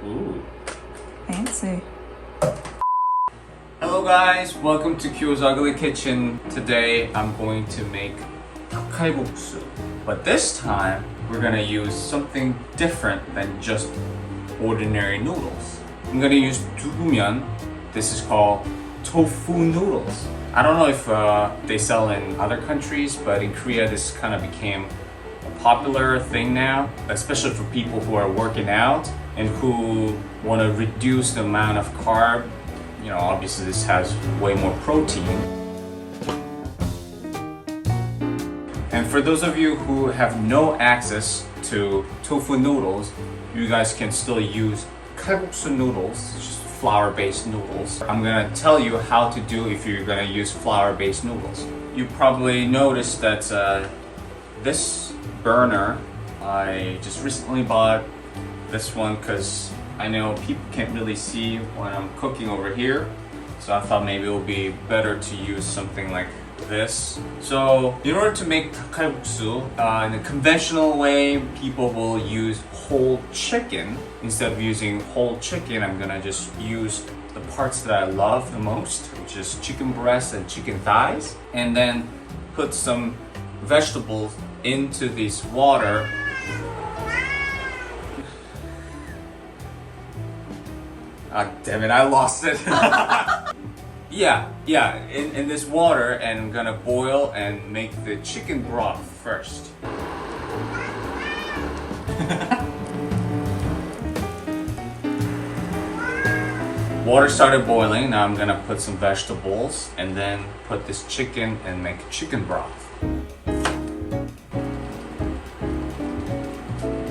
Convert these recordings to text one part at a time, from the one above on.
Ooh. Fancy. Hello guys, welcome to Kyo's Ugly Kitchen. Today I'm going to make kalguksu. But this time we're gonna use something different than just ordinary noodles. I'm gonna use dugumyeon. This is called tofu noodles. I don't know if they sell in other countries, but in Korea this kind of became a popular thing now, especially for people who are working out and who want to reduce the amount of carb. You know, obviously this has way more protein. And for those of you who have no access to tofu noodles, you guys can still use kalguksu noodles, just flour-based noodles. I'm gonna tell you how to do if you're gonna use flour-based noodles. You probably noticed that this burner, I just recently bought this one because I know people can't really see when I'm cooking over here. So I thought maybe it would be better to use something like this. So in order to make kalguksu, in a conventional way, people will use whole chicken. Instead of using whole chicken, I'm gonna just use the parts that I love the most, which is chicken breast and chicken thighs, and then put some vegetables into this water. Ah, damn it, I lost it. Yeah, in this water, and I'm gonna boil and make the chicken broth first. Water started boiling, now I'm gonna put some vegetables and then put this chicken and make chicken broth.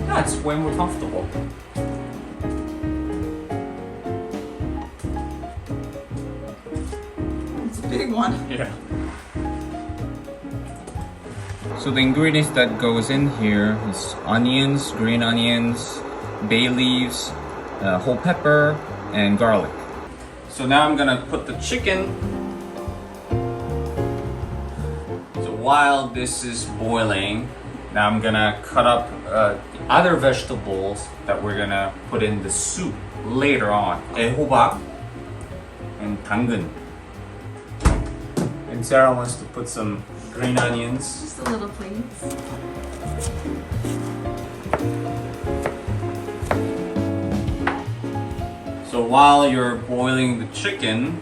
That's way more comfortable. Big one. Yeah. So the ingredients that goes in here is onions, green onions, bay leaves, whole pepper, and garlic. So now I'm gonna put the chicken. So while this is boiling, now I'm gonna cut up the other vegetables that we're gonna put in the soup later on. 애호박 and 당근. And Sarah wants to put some green onions. Just a little, please. So while you're boiling the chicken,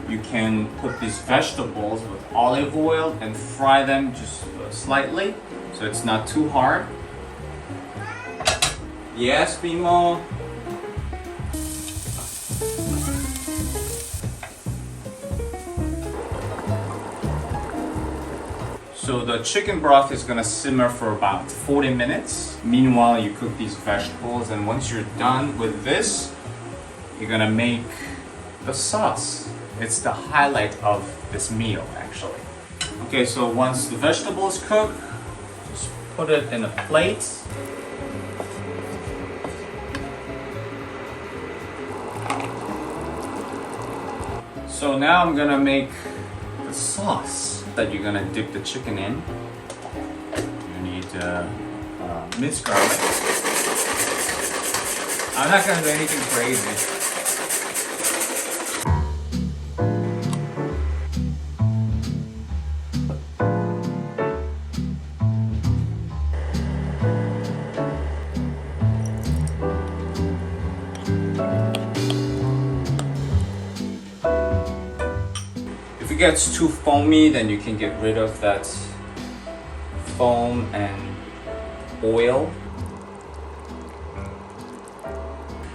you can put these vegetables with olive oil and fry them just slightly, so it's not too hard. Yes, Bimo. So the chicken broth is gonna simmer for about 40 minutes. Meanwhile, you cook these vegetables, and once you're done with this, you're gonna make the sauce. It's the highlight of this meal, actually. Okay, so once the vegetables cook, just put it in a plate. So now I'm gonna make the sauce that you're gonna dip the chicken in. You need minced garlic. I'm not gonna do anything crazy. If it gets too foamy, then you can get rid of that foam and oil.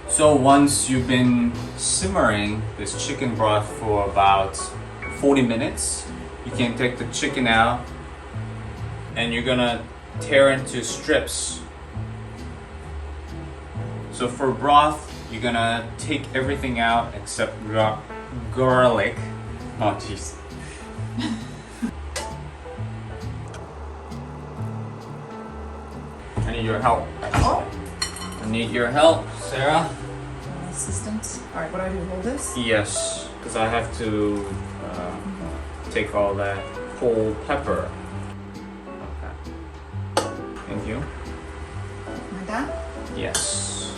So once you've been simmering this chicken broth for about 40 minutes, you can take the chicken out and you're gonna tear into strips. So for broth, you're gonna take everything out except garlic. Oh jeez. I need your help. Oh. I need your help, Sarah. Assistant. All right, what do I do? Hold this? Yes, because I have to take all that whole pepper. Okay. Thank you. Like that? Yes.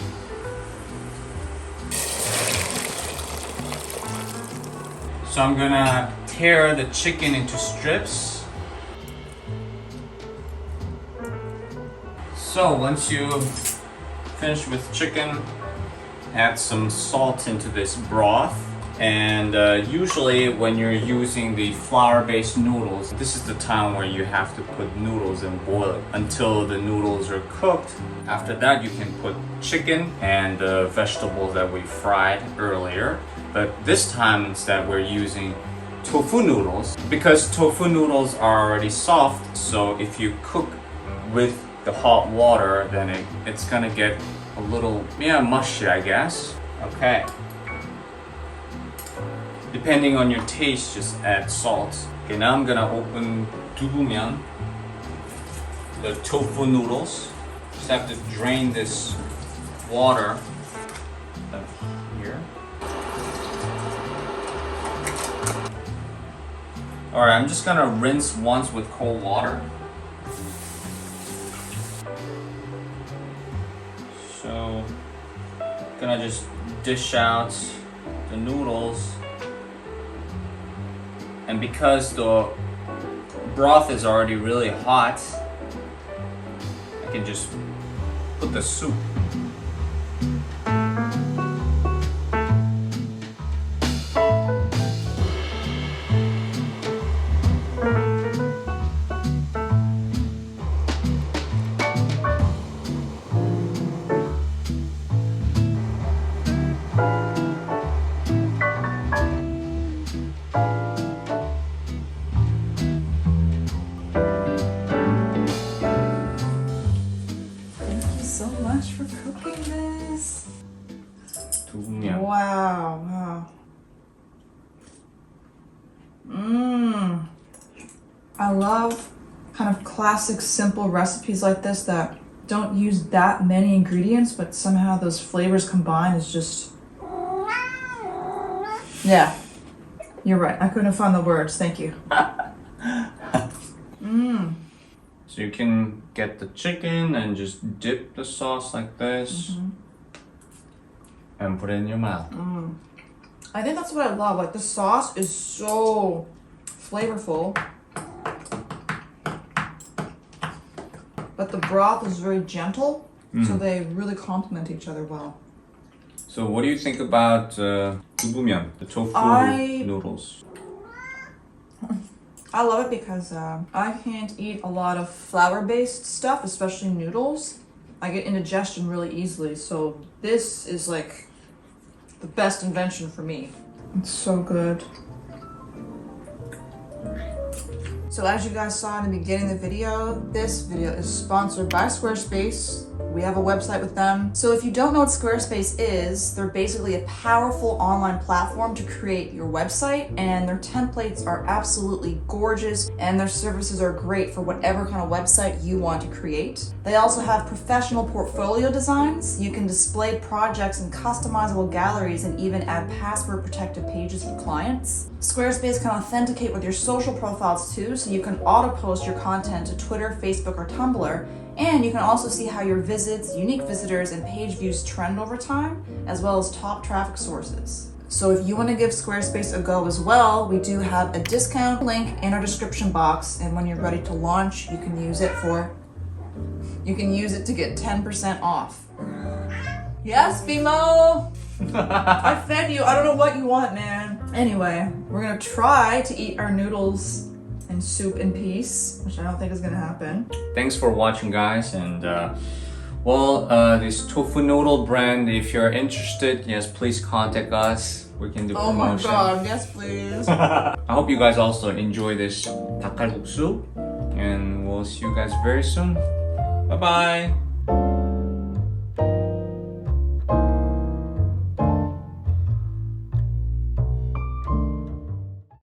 So I'm gonna tear the chicken into strips. So once you finish with chicken, add some salt into this broth. And usually when you're using the flour-based noodles, this is the time where you have to put noodles and boil it until the noodles are cooked. After that, you can put chicken and the vegetables that we fried earlier. But this time instead, we're using tofu noodles. Because tofu noodles are already soft, so if you cook with the hot water, then it's gonna get a little, mushy, I guess. Okay. Depending on your taste, just add salt. Okay, now I'm gonna open dugumyeon, the tofu noodles. Just have to drain this water up here. Alright, I'm just gonna rinse once with cold water. So, gonna just dish out the noodles. And because the broth is already really hot, I can just put the soup. For cooking this. dugumyeon. Wow. I love kind of classic simple recipes like this that don't use that many ingredients, but somehow those flavors combined is just... Yeah, you're right. I couldn't find the words. Thank you. So you can get the chicken and just dip the sauce like this and put it in your mouth. I think that's what I love. Like the sauce is so flavorful, but the broth is very gentle, so they really complement each other well. So what do you think about dugumyeon, the tofu noodles? I love it because I can't eat a lot of flour-based stuff, especially noodles. I get indigestion really easily, so this is like the best invention for me. It's so good. So as you guys saw in the beginning of the video, this video is sponsored by Squarespace. We have a website with them. So if you don't know what Squarespace is, they're basically a powerful online platform to create your website, and their templates are absolutely gorgeous, and their services are great for whatever kind of website you want to create. They also have professional portfolio designs. You can display projects in customizable galleries and even add password protected pages for clients. Squarespace can authenticate with your social profiles too, so you can auto post your content to Twitter, Facebook, or Tumblr. And you can also see how your visits, unique visitors, and page views trend over time, as well as top traffic sources. So if you want to give Squarespace a go as well, we do have a discount link in our description box, and when you're ready to launch, you can use it to get 10% off. Yes, Bimo! I fed you. I don't know what you want, man. Anyway, we're gonna try to eat our noodles and soup in peace, which I don't think is gonna happen. Thanks for watching, guys, and this tofu noodle brand, if you're interested, yes, please contact us. We can do promotion. Oh my god, yes please. I hope you guys also enjoy this kalguksu, and we'll see you guys very soon. Bye bye.